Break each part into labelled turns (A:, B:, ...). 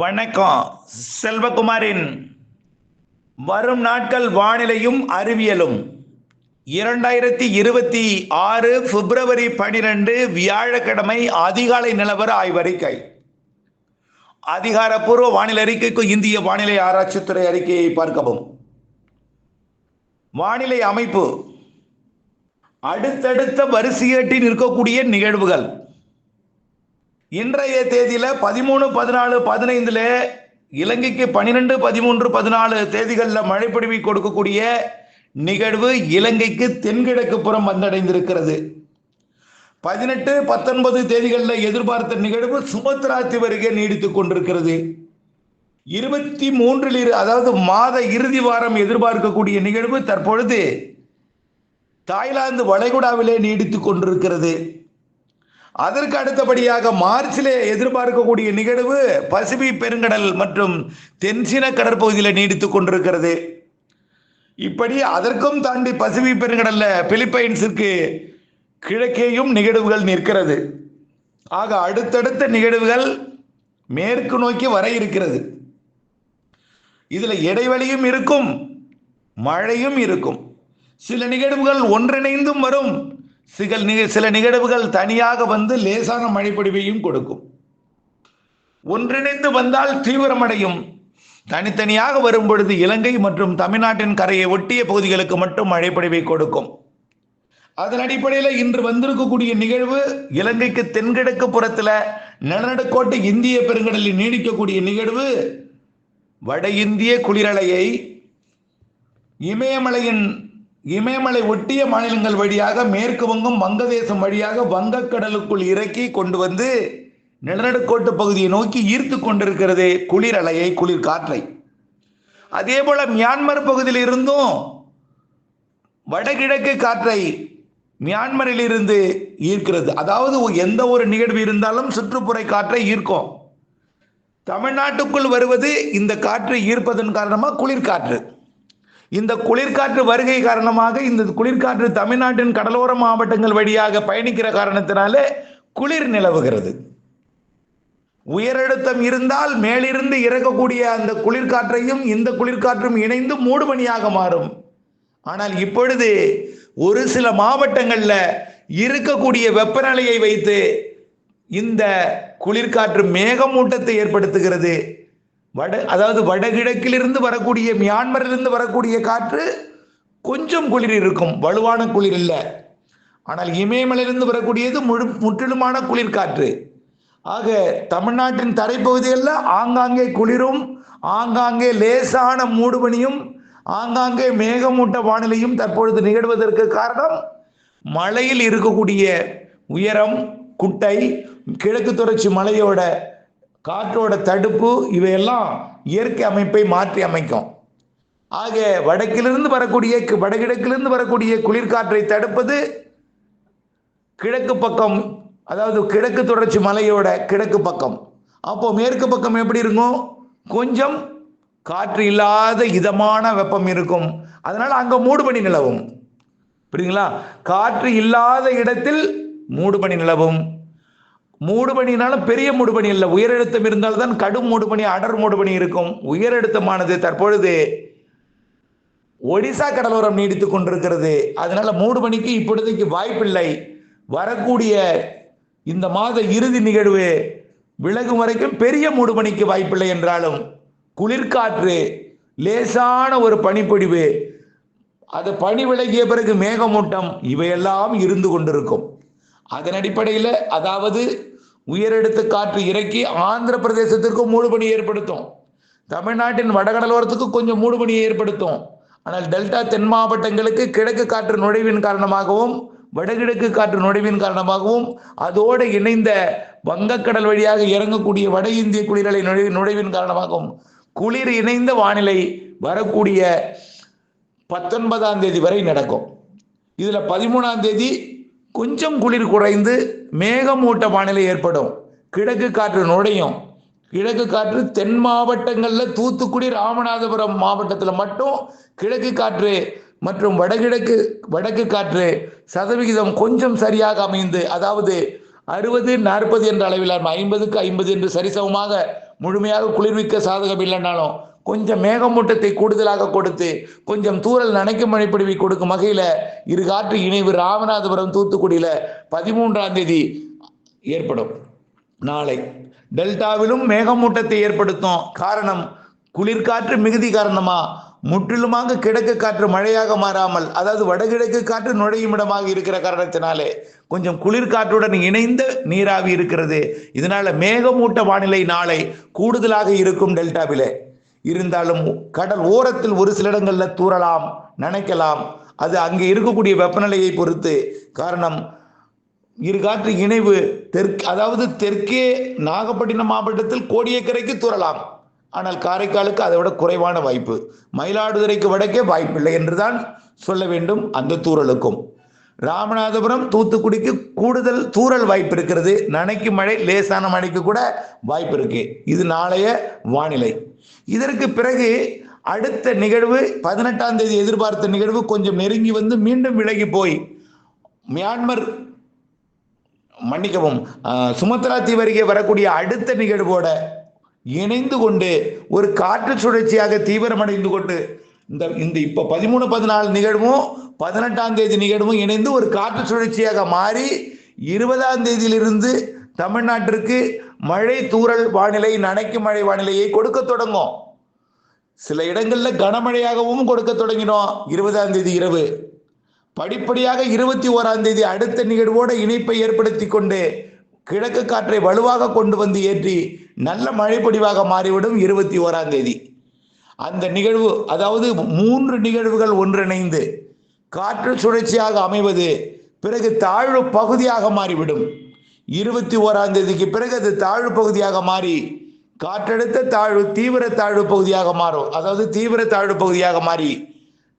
A: வணக்கம். செல்வகுமாரின் வரும் நாட்கள் வானிலையும் அறிவியலும் 2026 பிப்ரவரி 12 வியாழக்கிழமை அதிகாலை நிலவர ஆய்வறிக்கை. அதிகாரப்பூர்வ வானிலை அறிக்கைக்கு இந்திய வானிலை ஆராய்ச்சித்துறை அறிக்கையை பார்க்கவும். வானிலை அமைப்பு அடுத்தடுத்த வரிசையேட்டில் இருக்கக்கூடிய நிகழ்வுகள். இன்றைய தேதியில 13, 14, 15 இலங்கைக்கு 12, 13, 14 தேதிகளில் மழைப்பொழிவை கொடுக்கக்கூடிய நிகழ்வு இலங்கைக்கு தென்கிழக்கு புறம் வந்தடைந்திருக்கிறது. 18, 19 தேதிகளில் எதிர்பார்த்த நிகழ்வு சுமத்ரா தீவு அருகே நீடித்துக் கொண்டிருக்கிறது. 23 அதாவது மாத இறுதி வாரம் எதிர்பார்க்கக்கூடிய நிகழ்வு தற்பொழுது தாய்லாந்து வளைகுடாவிலே நீடித்துக் கொண்டிருக்கிறது. அதற்கு அடுத்தபடியாக மார்ச்சிலே எதிர்பார்க்கக்கூடிய நிகழ்வு பசிபிக் பெருங்கடல் மற்றும் தென்சீன கடற்பகுதியில் நீடித்துக் கொண்டிருக்கிறது. இப்படி அதற்கும் தாண்டி பசிபிக் பெருங்கடல்ல பிலிப்பைன்ஸிற்கு கிழக்கேயும் நிகழ்வுகள் நிற்கிறது. ஆக அடுத்தடுத்த நிகழ்வுகள் மேற்கு நோக்கி வர இருக்கிறது. இதுல இடைவெளியும் இருக்கும், மழையும் இருக்கும். சில நிகழ்வுகள் ஒன்றிணைந்தும் வரும், சில நிகழ்வுகள் தனியாக வந்து லேசான மழைப்பொழிவையும் கொடுக்கும். ஒன்றிணைந்து வந்தால் தீவிரமடையும். தனித்தனியாக வரும் பொழுது இலங்கை மற்றும் தமிழ்நாட்டின் கரையை ஒட்டிய பகுதிகளுக்கு மட்டும் மழைப்பொழிவை கொடுக்கும். அதன் அடிப்படையில் இன்று வந்திருக்கக்கூடிய நிகழ்வு இலங்கைக்கு தென்கிழக்கு புறத்தில் நிலநடுக்கோட்டு இந்திய பெருங்கடலில் நீடிக்கக்கூடிய நிகழ்வு வட இந்திய குளிரலையை இமயமலை ஒட்டிய மாநிலங்கள் வழியாக மேற்கு வங்கம், வங்கதேசம் வழியாக வங்கக்கடலுக்குள் இறக்கி கொண்டு வந்து நிலநடுக்கோட்டு பகுதியை நோக்கி ஈர்த்து கொண்டிருக்கிறது குளிரலையை, குளிர் காற்றை. அதே போல மியான்மர் பகுதியில் இருந்தும் வடகிழக்கு காற்றை மியான்மரில் இருந்து ஈர்க்கிறது. அதாவது எந்த ஒரு நிகழ்வு இருந்தாலும் சுற்றுப்புற காற்றை ஈர்க்கும். தமிழ்நாட்டுக்குள் வருவது இந்த காற்று ஈர்ப்பதன் காரணமாக குளிர்காற்று. இந்த குளிர்காற்று வருகை காரணமாக இந்த குளிர்காற்று தமிழ்நாட்டின் கடலோர மாவட்டங்கள் வழியாக பயணிக்கிற காரணத்தினாலே குளிர் நிலவுகிறது. உயரழுத்தம் இருந்தால் மேலிருந்து இறக்கக்கூடிய அந்த குளிர்காற்றையும் இந்த குளிர்காற்றும் இணைந்து மூடுபனியாக மாறும். ஆனால் இப்பொழுது ஒரு சில மாவட்டங்களில் இருக்கக்கூடிய வெப்பநிலையை வைத்து இந்த குளிர்காற்று மேகமூட்டத்தை ஏற்படுத்துகிறது. அதாவது வடகிழக்கிலிருந்து வரக்கூடிய, மியான்மரிலிருந்து வரக்கூடிய காற்று கொஞ்சம் குளிர் இருக்கும், வலுவான குளிர் இல்லை. ஆனால் இமயமலையிலிருந்து வரக்கூடியது முற்றிலுமான குளிர் காற்று. ஆக தமிழ்நாட்டின் தரைப்பகுதிகளில் ஆங்காங்கே குளிரும், ஆங்காங்கே லேசான மூடுபனியும், ஆங்காங்கே மேகமூட்ட வானிலையும் தற்பொழுது நிகழ்வதற்கு காரணம் மலையில் இருக்கக்கூடிய உயரம், குட்டை, கிழக்கு தொடர்ச்சி மலையோட காற்றோட தடுப்பு, இவையெல்லாம் இயற்கை அமைப்பை மாற்றி அமைக்கும். ஆக வடக்கிலிருந்து வரக்கூடிய குளிர்காற்றை தடுப்பது கிழக்கு பக்கம், அதாவது கிழக்கு தொடர்ச்சி மலையோட கிழக்கு பக்கம். அப்போ மேற்கு பக்கம் எப்படி இருக்கும்? கொஞ்சம் காற்று இல்லாத இதமான வெப்பம் இருக்கும். அதனால அங்க மூடுபனி நிலவும். புரியுங்களா? காற்று இல்லாத இடத்தில் மூடுபனி நிலவும். மூடுபனினாலும் பெரிய மூடுபனி இல்லை, உயரழுத்தம் இருந்தால்தான் கடும் மூடுபனி, அடர் மூடுபனி இருக்கும். உயரழுத்தமானது தற்பொழுது ஒடிசா கடலோரம் நீடித்துக் கொண்டிருக்கிறது. அதனால மூடுபனிக்கு இப்பொழுதைக்கு வாய்ப்பில்லை. வரக்கூடிய இந்த மாத இறுதி நிகழ்வு விலகும் வரைக்கும் பெரிய மூடுபனிக்கு வாய்ப்பில்லை என்றாலும் குளிர்காற்று, லேசான ஒரு பனிப்பொழிவு, அது பனி விலகிய பிறகு மேகமூட்டம், இவையெல்லாம் இருந்து கொண்டிருக்கும். அதன் அடிப்படையில் அதாவது உயரடுத்த காற்று இறக்கி ஆந்திர பிரதேசத்திற்கும் மூடுபனி ஏற்படுத்தும், தமிழ்நாட்டின் வடகடலோரத்துக்கு கொஞ்சம் மூடுபனியை ஏற்படுத்தும். ஆனால் டெல்டா தென் மாவட்டங்களுக்கு கிழக்கு காற்று நுழைவின் காரணமாகவும் வடகிழக்கு காற்று நுழைவின் காரணமாகவும் அதோடு இணைந்த வங்கக்கடல் வழியாக இறங்கக்கூடிய வட இந்திய குளிரலை நுழைவின் காரணமாகவும் குளிர் இணைந்த வானிலை வரக்கூடிய 19ஆம் தேதி வரை நடக்கும். இதுல 13ஆம் தேதி கொஞ்சம் குளிர் குறைந்து மேகமூட்ட வானிலை ஏற்படும். கிழக்கு காற்று நுழையும். கிழக்கு காற்று தென் மாவட்டங்களில் தூத்துக்குடி, ராமநாதபுரம் மாவட்டத்தில் மட்டும் கிழக்கு காற்று மற்றும் வடக்கு காற்று சதவிகிதம் கொஞ்சம் சரியாக அமைந்து, அதாவது 60-40 என்ற அளவில் 50-50 என்று சரிசமமாக முழுமையாக குளிர்விக்க சாதகம் இல்லைனாலும் கொஞ்சம் மேகமூட்டத்தை கூடுதலாக கொடுத்து கொஞ்சம் தூறல் நனைக்கும் மழைப்பொழிவை கொடுக்கும் வகையில் இரு காற்று இணைவு ராமநாதபுரம் தூத்துக்குடியில் 13ஆம் தேதி ஏற்படும். நாளை டெல்டாவிலும் மேகமூட்டத்தை ஏற்படுத்தும். காரணம் குளிர்காற்று மிகுதி காரணமா முற்றிலுமாக கிழக்கு காற்று மழையாக மாறாமல், அதாவது வடகிழக்கு காற்று நுழையும் இடமாக இருக்கிற காரணத்தினாலே கொஞ்சம் குளிர்காற்றுடன் இணைந்த நீராவி இருக்கிறது. இதனால மேகமூட்ட வானிலை நாளை கூடுதலாக இருக்கும் டெல்டாவிலே. இருந்தாலும் கடல் ஓரத்தில் ஒரு சில இடங்களில் தூறலாம், நனைக்கலாம். அது அங்கே இருக்கக்கூடிய வெப்பநிலையை பொறுத்து. காரணம் இரு காற்று இணைவு அதாவது தெற்கே நாகப்பட்டினம் மாவட்டத்தில் கோடியக்கரைக்கு தூறலாம். ஆனால் காரைக்காலுக்கு அதை விட குறைவான வாய்ப்பு. மயிலாடுதுறைக்கு வடக்கே வாய்ப்பில்லை என்றுதான் சொல்ல வேண்டும். அந்த தூறலுக்கும் ராமநாதபுரம் தூத்துக்குடிக்கு கூடுதல் தூறல் வாய்ப்பு இருக்கிறது. நனைக்கு மழை, லேசான மழைக்கு கூட வாய்ப்பு இருக்கு. இது நாளைய வானிலை. இதற்கு பிறகு அடுத்த நிகழ்வு 18ஆம் தேதி எதிர்பார்த்த நிகழ்வு கொஞ்சம் நெருங்கி வந்து மீண்டும் விலகி போய் மியான்மர் சுமத்ரா தீவு அருகே வரக்கூடிய அடுத்த நிகழ்வோட இணைந்து கொண்டு ஒரு காற்று சுழற்சியாக தீவிரமடைந்து கொண்டு இந்த இப்ப 13, 14 நிகழ்வும் 18ஆம் தேதி நிகழ்வும் இணைந்து ஒரு காற்று சுழற்சியாக மாறி 20ஆம் தேதியிலிருந்து தமிழ்நாட்டிற்கு மழை தூறல் வானிலை, நனைக்கும் மழை வானிலையை கொடுக்க தொடங்கும். சில இடங்கள்ல கனமழையாகவும் கொடுக்க தொடங்கினோம் 20ஆம் தேதி இரவு. படிப்படியாக 21ஆம் தேதி அடுத்த நிகழ்வோடு இணைப்பை ஏற்படுத்தி கொண்டு கிழக்கு காற்றை வலுவாக கொண்டு வந்து ஏற்றி நல்ல மழை பொழிவாக மாறிவிடும் 21ஆம் தேதி. அந்த நிகழ்வு, அதாவது 3 நிகழ்வுகள் ஒன்றிணைந்து காற்று சுழற்சியாக அமைவது பிறகு தாழ்வு பகுதியாக மாறிவிடும். 21ஆம் தேதிக்கு பிறகு அது தாழ்வு பகுதியாக மாறி காற்றழுத்த தாழ்வு தீவிர தாழ்வு பகுதியாக மாறும். அதாவது தீவிர தாழ்வு பகுதியாக மாறி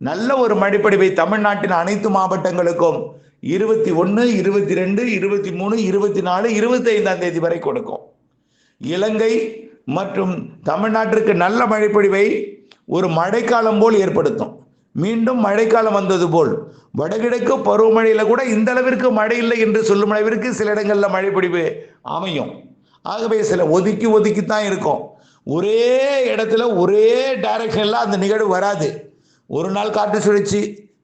A: நல்ல ஒரு மழைப்பொழிவை தமிழ்நாட்டின் அனைத்து மாவட்டங்களுக்கும் 21, 22, 23, 24, 25ஆம் தேதி வரை கொடுக்கும். இலங்கை மற்றும் தமிழ்நாட்டிற்கு நல்ல மழைப்பொழிவை ஒரு மழைக்காலம் போல் ஏற்படுத்தும். மீண்டும் மழைக்காலம் வந்தது போல் வடகிழக்கு பருவமழையில கூட இந்த அளவிற்கு மழை இல்லை என்று சொல்லும் அளவிற்கு சில இடங்கள்ல மழைப்பொழிவு அமையும். ஆகவே சில ஒதுக்கித்தான் இருக்கும். ஒரே இடத்துல ஒரே டைரக்ஷன்ல அந்த நிகழ்வு வராது. ஒரு நாள் காற்று சுழற்சி,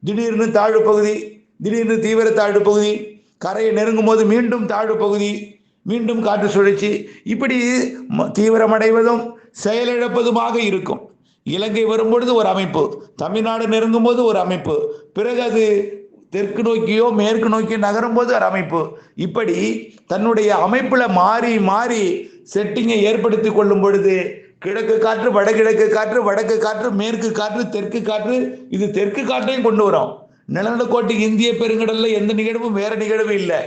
A: திடீர்னு தாழ்வு பகுதி, திடீர்னு தீவிர தாழ்வு பகுதி, கரையை நெருங்கும் போது மீண்டும் தாழ்வு பகுதி, மீண்டும் காற்று சுழற்சி, இப்படி தீவிரமடைவதும் செயலிழப்பதுமாக இருக்கும். இலங்கை வரும்பொழுது ஒரு அமைப்பு, தமிழ்நாடு நெருங்கும் போது ஒரு அமைப்பு, பிறகு அது தெற்கு நோக்கியோ மேற்கு நோக்கியோ நகரும் போது ஒரு அமைப்பு. இப்படி தன்னுடைய அமைப்புல மாறி மாறி செட்டிங்கை ஏற்படுத்தி கொள்ளும் பொழுது கிழக்கு காற்று, வடகிழக்கு காற்று, வடக்கு காற்று, மேற்கு காற்று, தெற்கு காற்று, இது தெற்கு காற்றையும் கொண்டு வரும். நிலநடுக்கோட்டு இந்திய பெருங்கடல்ல எந்த நிகழ்வும் வேற நிகழ்வு இல்லை.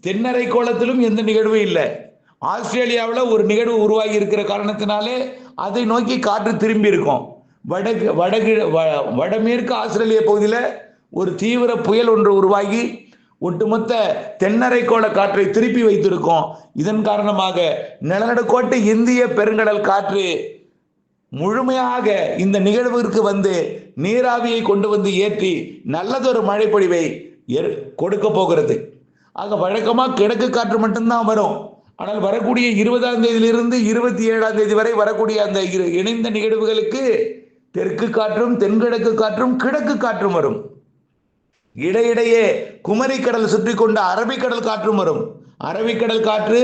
A: தென்னரை கோளத்திலும் எந்த நிகழ்வும் இல்லை. ஆஸ்திரேலியாவில் ஒரு நிகழ்வு உருவாகி இருக்கிற காரணத்தினாலே அதை நோக்கி காற்று திரும்பி இருக்கும். வடமேற்கு ஆஸ்திரேலிய பகுதியில் ஒரு தீவிர புயல் ஒன்று உருவாகி ஒட்டுமொத்த தென்னரைக்கோள காற்றை திருப்பி வைத்திருக்கும். இதன் காரணமாக நிலநடுக்கோட்டு இந்திய பெருங்கடல் காற்று முழுமையாக இந்த நிகழ்விற்கு வந்து நீராவியை கொண்டு வந்து ஏற்றி நல்லதொரு மழைப்பொழிவை கொடுக்க போகிறது. ஆக வழக்கமாக கிழக்கு காற்று மட்டும்தான் வரும். ஆனால் வரக்கூடிய 20ஆம் தேதியிலிருந்து 27ஆம் தேதி வரை வரக்கூடிய அந்த இணைந்த நிகழ்வுகளுக்கு தெற்கு காற்றும், தென்கிழக்கு காற்றும், கிழக்கு காற்றும் வரும். இடையிடையே குமரிக்கடல் சுற்றி கொண்ட அரபிக்கடல் காற்றும் வரும். அரபிக்கடல் காற்று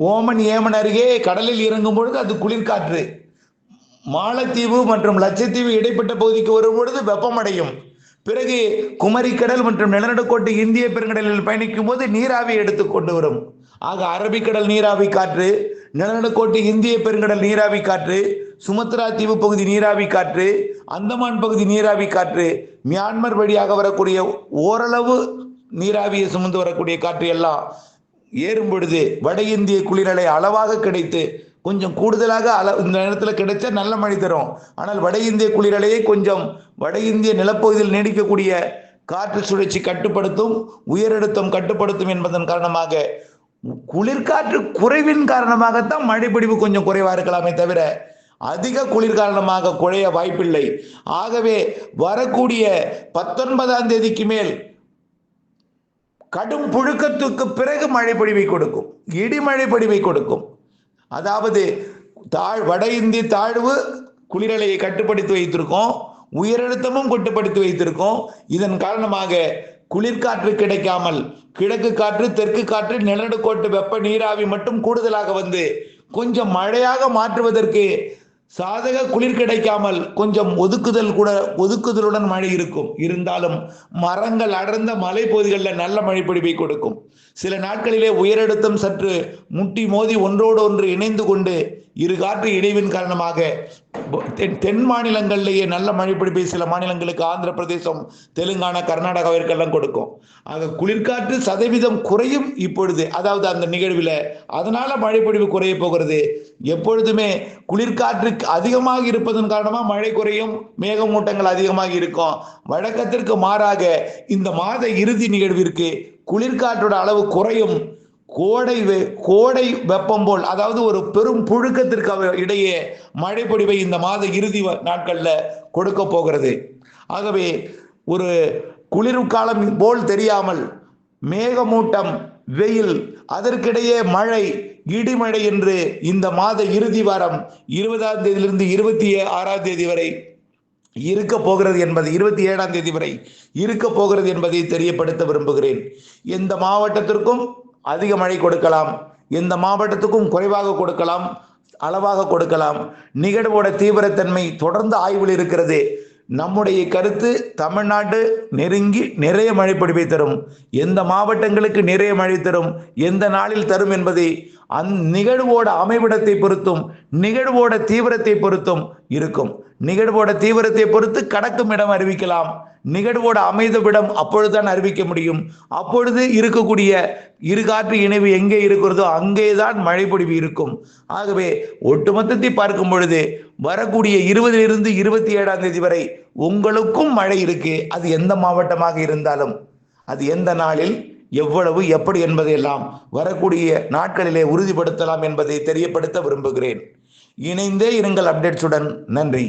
A: ஓமன், ஏமன் அருகே கடலில் இறங்கும் பொழுது அது குளிர்காற்று. மாலத்தீவு மற்றும் லட்சத்தீவு இடைப்பட்ட பகுதிக்கு வரும் பொழுது வெப்பமடையும். பிறகு குமரிக்கடல் மற்றும் நிலநடுக்கோட்டு இந்திய பெருங்கடலில் பயணிக்கும் போது நீராவி எடுத்து கொண்டு வரும். ஆக அரபிக்கடல் நீராவி காற்று, நிலநடுக்கோட்டு இந்திய பெருங்கடல் நீராவி காற்று, சுமத்ரா தீவு பகுதி நீராவி காற்று, அந்தமான் பகுதி நீராவி காற்று, மியான்மர் வழியாக வரக்கூடிய ஓரளவு நீராவியை சுமந்து வரக்கூடிய காற்று எல்லாம் ஏறும் பொழுது வட இந்திய குளிரலை அளவாக கிடைத்து கொஞ்சம் கூடுதலாக இந்த நேரத்தில் கிடைச்சா நல்ல மழை தரும். ஆனால் வட இந்திய குளிரலையை கொஞ்சம் வட இந்திய நிலப்பகுதியில் நீடிக்கக்கூடிய காற்று சுழற்சி கட்டுப்படுத்தும், உயரழுத்தம் கட்டுப்படுத்தும் என்பதன் காரணமாக குளிர்காற்று குறைவின் காரணமாகத்தான் மழைப்பொழிவு கொஞ்சம் குறைவா இருக்கலாமே தவிர அதிக குளிர் காரணமாக குறைய வாய்ப்பில்லை. ஆகவே வரக்கூடிய 19ஆம் தேதிக்கு மேல் கடும் புழுக்கத்துக்கு பிறகு மழைப்பொழிவை கொடுக்கும், இடிமழை பொழிவை கொடுக்கும். அதாவது வட இந்திய தாழ்வு குளிரலையை கட்டுப்படுத்தி வைத்திருக்கோம், உயரழுத்தமும் கட்டுப்படுத்தி வைத்திருக்கோம். இதன் காரணமாக குளிர்காற்று கிடைக்காமல் கிழக்கு காற்று, தெற்கு காற்று, நிலநடுக்கோட்டு வெப்ப நீராவி மட்டும் கூடுதலாக வந்து கொஞ்சம் மழையாக மாற்றுவதற்கு சாதக குளிர் கிடைக்காமல் கொஞ்சம் ஒதுக்குதலுடன் மழை இருக்கும். இருந்தாலும் மரங்கள் அடர்ந்த மலைப்பகுதிகளில் நல்ல மழை பொழிவை கொடுக்கும். சில நாட்களிலே உயரழுத்தம் சற்று முட்டி மோதி ஒன்றோடு ஒன்று இணைந்து கொண்டு இரு காற்று இணைவின் காரணமாக தென் மாநிலங்களிலேயே நல்ல மழை பொழிவை சில மாநிலங்களுக்கு ஆந்திர பிரதேசம், தெலுங்கானா, கர்நாடகாவிற்கெல்லாம் கொடுக்கும். ஆக குளிர்காற்று சதவீதம் குறையும் இப்பொழுது, அதாவது அந்த நிகழ்வில். அதனால மழை பொழிவு குறைய போகிறது. எப்பொழுதுமே குளிர்காற்று அதிகமாக இருப்பதன் காரணமாக மழை குறையும், மேகமூட்டங்கள் அதிகமாக இருக்கும். வழக்கத்திற்கு மாறாக இந்த மாத இறுதி நிகழ்விற்கு குளிர்காற்றோட அளவு குறையும். கோடை வெப்பம் போல், அதாவது ஒரு பெரும் புழுக்கத்திற்கு இடையே மழை பொழிவை இந்த மாத இறுதி நாட்களில் கொடுக்க போகிறது. ஆகவே ஒரு குளிர்காலம் போல் தெரியாமல் மேகமூட்டம், வெயில், அதற்கிடையே மழை, இடிமழை என்று இந்த மாத இறுதி வாரம் 20ஆம் தேதியிலிருந்து 26ஆம் தேதி வரை இருக்க போகிறது என்பதை, 27ஆம் தேதி வரை இருக்க போகிறது என்பதை தெரியப்படுத்த விரும்புகிறேன். எந்த மாவட்டத்திற்கும் அதிக மழை கொடுக்கலாம், எந்த மாவட்டத்துக்கும் குறைவாக கொடுக்கலாம், அளவாக கொடுக்கலாம். நிகழ்வோட தீவிரத்தன்மை தொடர்ந்து ஆய்வில் இருக்கிறது. நம்முடைய கருத்து, தமிழ்நாடு நெருங்கி நிறைய மழை பொழிவை தரும். எந்த மாவட்டங்களுக்கு நிறைய மழை தரும், எந்த நாளில் தரும் என்பதை நிகழ்வோட அமைவிடத்தை பொறுத்தும் நிகழ்வோட தீவிரத்தை பொறுத்தும் இருக்கும். நிகழ்வோட தீவிரத்தை பொறுத்து கடக்கும் இடம் அறிவிக்கலாம். நிகழ்வோட அமைதவிடம் அப்பொழுதுதான் அறிவிக்க முடியும். அப்பொழுது இருக்கக்கூடிய இரு காற்று இணைவு எங்கே இருக்கிறதோ அங்கேதான் மழை பொழிவு இருக்கும். ஆகவே ஒட்டுமொத்தத்தை பார்க்கும் பொழுது வரக்கூடிய 20லிருந்து 27ஆம் தேதி வரை உங்களுக்கும் மழை இருக்கு. அது எந்த மாவட்டமாக இருந்தாலும், அது எந்த நாளில், எவ்வளவு, எப்படி என்பதையெல்லாம் வரக்கூடிய நாட்களிலே உறுதிப்படுத்தலாம் என்பதை தெரியப்படுத்த விரும்புகிறேன். இணைந்தே இருங்கள் அப்டேட்ஸுடன். நன்றி.